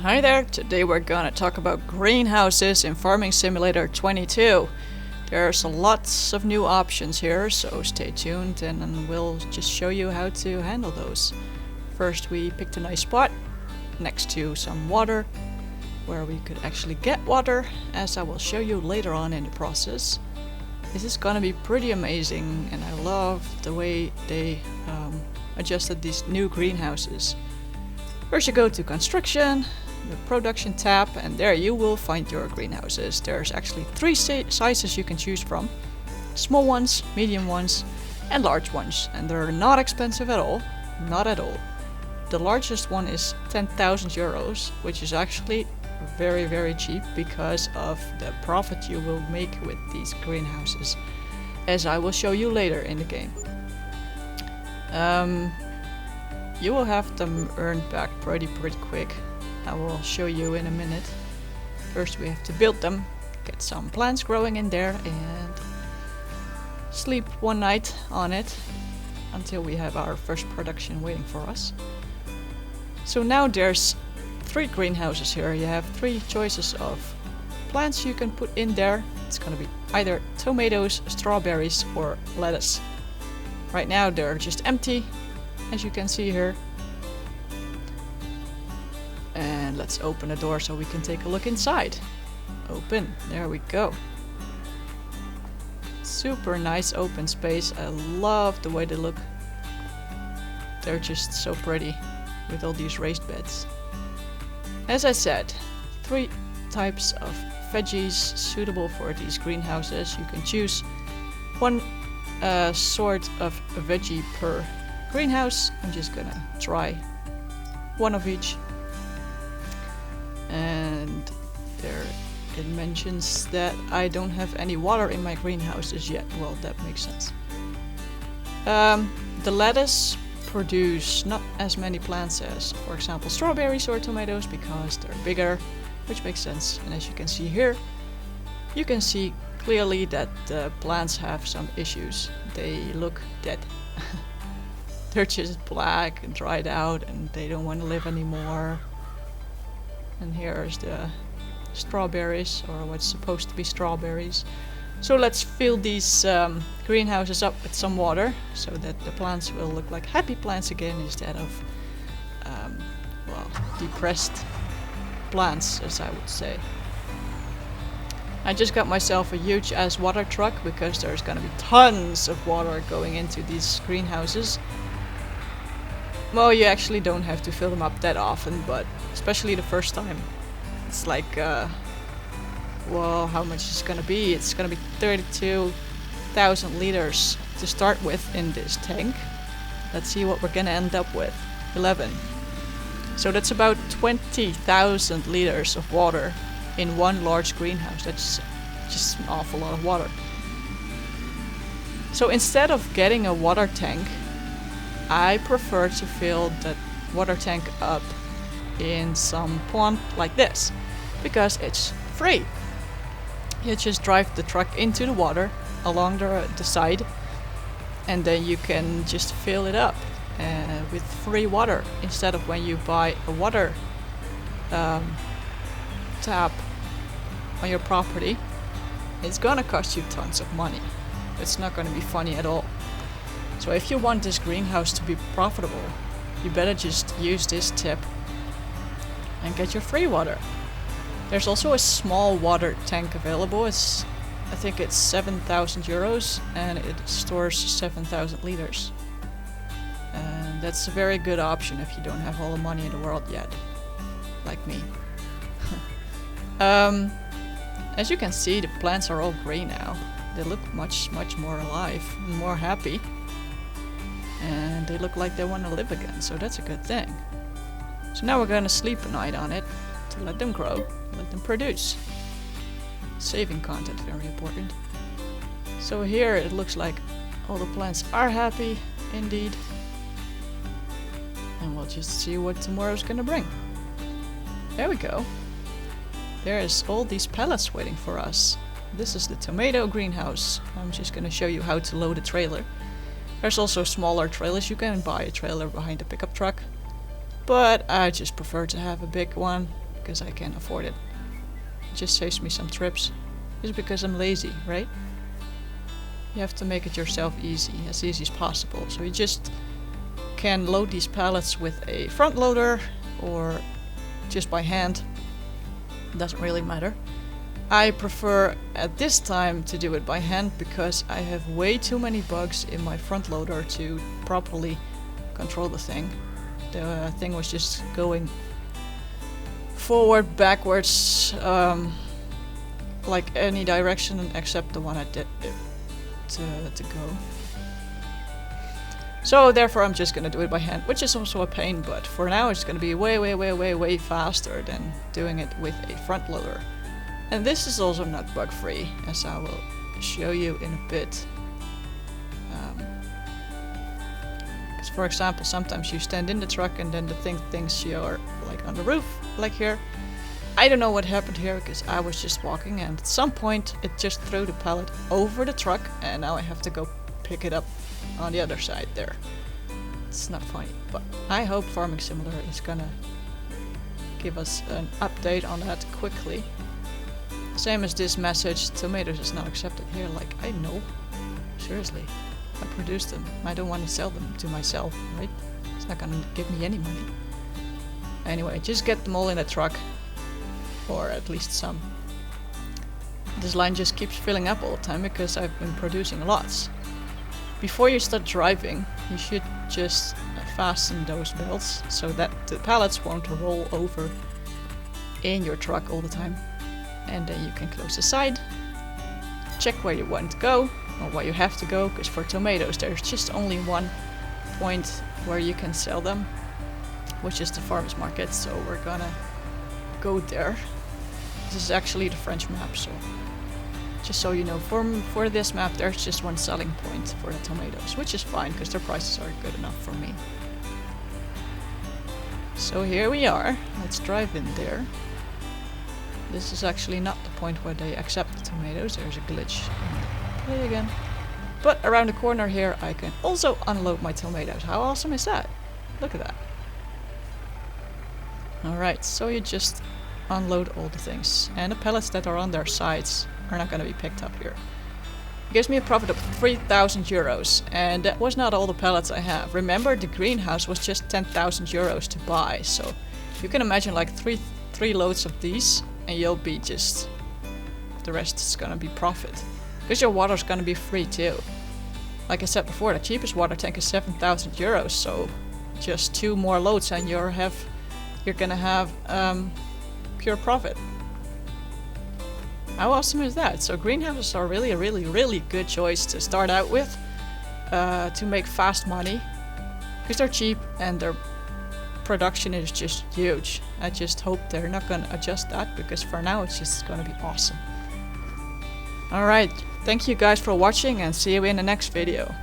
Hi there, today we're gonna talk about greenhouses in Farming Simulator 22. There's lots of new options here, so stay tuned and we'll just show you how to handle those. First we picked a nice spot next to some water, where we could actually get water, as I will show you later on in the process. This is gonna be pretty amazing, and I love the way they adjusted these new greenhouses. First you go to construction, the production tab, and there you will find your greenhouses. There's actually three sizes you can choose from: small ones, medium ones, and large ones, and they're not expensive at all, not at all. The largest one is 10,000 euros, which is actually very cheap because of the profit you will make with these greenhouses, as I will show you later in the game. You will have them earned back pretty quick. I will show you in a minute. First we have to build them, get some plants growing in there, and sleep one night on it until we have our first production waiting for us. So now there's three greenhouses here. You have three choices of plants you can put in there. It's gonna be either tomatoes, strawberries, or lettuce. Right now they're just empty, as you can see here. And let's open the door so we can take a look inside. Open, there we go. Super nice open space. I love the way they look. They're just so pretty with all these raised beds. As I said, three types of veggies suitable for these greenhouses. You can choose one sort of veggie per greenhouse. I'm just gonna try one of each. And there it mentions that I don't have any water in my greenhouses yet. Well, that makes sense. The lettuce produce not as many plants as, for example, strawberries or tomatoes, because they're bigger, which makes sense. And as you can see here, you can see clearly that the plants have some issues. They look dead. They're just black and dried out, and they don't want to live anymore. And here's the strawberries, or what's supposed to be strawberries. So let's fill these greenhouses up with some water so that the plants will look like happy plants again, instead of well, depressed plants, as I would say. I just got myself a huge ass water truck because there's gonna be tons of water going into these greenhouses. Well, you actually don't have to fill them up that often, but especially the first time. It's like, well, how much is it gonna be? It's gonna be 32,000 liters to start with in this tank. Let's see what we're gonna end up with. 11. So that's about 20,000 liters of water in one large greenhouse. That's just an awful lot of water. So instead of getting a water tank, I prefer to fill that water tank up in some pond like this, because it's free. You just drive the truck into the water along the side, and then you can just fill it up with free water, instead of when you buy a water tap on your property. It's gonna cost you tons of money. It's not gonna be funny at all. So if you want this greenhouse to be profitable, you better just use this tip and get your free water. There's also a small water tank available. I think it's 7,000 euros, and it stores 7,000 liters. And that's a very good option if you don't have all the money in the world yet, like me. As you can see, the plants are all grey now. They look much more alive and more happy. And they look like they want to live again, so that's a good thing. So now we're gonna sleep a night on it to let them grow, let them produce. Saving content, very important. So here it looks like all the plants are happy, indeed. And we'll just see what tomorrow's gonna bring. There we go. There's all these pallets waiting for us. This is the tomato greenhouse. I'm just gonna show you how to load a trailer. There's also smaller trailers. You can buy a trailer behind a pickup truck, but I just prefer to have a big one because I can afford it. It just saves me some trips. Just because I'm lazy, right? You have to make it yourself easy as possible. So you just can load these pallets with a front loader or just by hand. Doesn't really matter. I prefer at this time to do it by hand because I have way too many bugs in my front loader to properly control the thing. The thing was just going forward, backwards, like any direction except the one I did to go. So therefore I'm just gonna do it by hand, which is also a pain, but for now it's gonna be way faster than doing it with a front loader. And this is also not bug free, as I will show you in a bit. Because for example, sometimes you stand in the truck and then the thing thinks you're like on the roof, like here. I don't know what happened here because I was just walking and at some point it just threw the pallet over the truck and now I have to go pick it up on the other side there. It's not funny, but I hope Farming Simulator is gonna give us an update on that quickly. Same as this message, tomatoes is not accepted here, like I know, seriously, I produced them, I don't want to sell them to myself, right? It's not gonna give me any money. Anyway, just get them all in a truck, or at least some. This line just keeps filling up all the time because I've been producing lots. Before you start driving, you should just fasten those belts so that the pallets won't roll over in your truck all the time. And then you can close the side, check where you want to go, or where you have to go, because for tomatoes there's just only one point where you can sell them, which is the farmers market, so we're gonna go there. This is actually the French map, so just so you know, for this map there's just one selling point for the tomatoes, which is fine because their prices are good enough for me. So here we are, let's drive in there. This is actually not the point where they accept the tomatoes, there's a glitch. Play again. But around the corner here I can also unload my tomatoes. How awesome is that? Look at that. Alright, so you just unload all the things. And the pallets that are on their sides are not going to be picked up here. It gives me a profit of 3,000 euros. And that was not all the pallets I have. Remember, the greenhouse was just 10,000 euros to buy. So you can imagine like three loads of these and you'll be just... the rest is going to be profit. Because your water's going to be free too. Like I said before, the cheapest water tank is 7,000 euros. So just 2 more loads and you're gonna have pure profit. How awesome is that? So greenhouses are really good choice to start out with to make fast money because they're cheap and their production is just huge. I just hope they're not gonna adjust that because for now it's just gonna be awesome. Alright, thank you guys for watching and see you in the next video.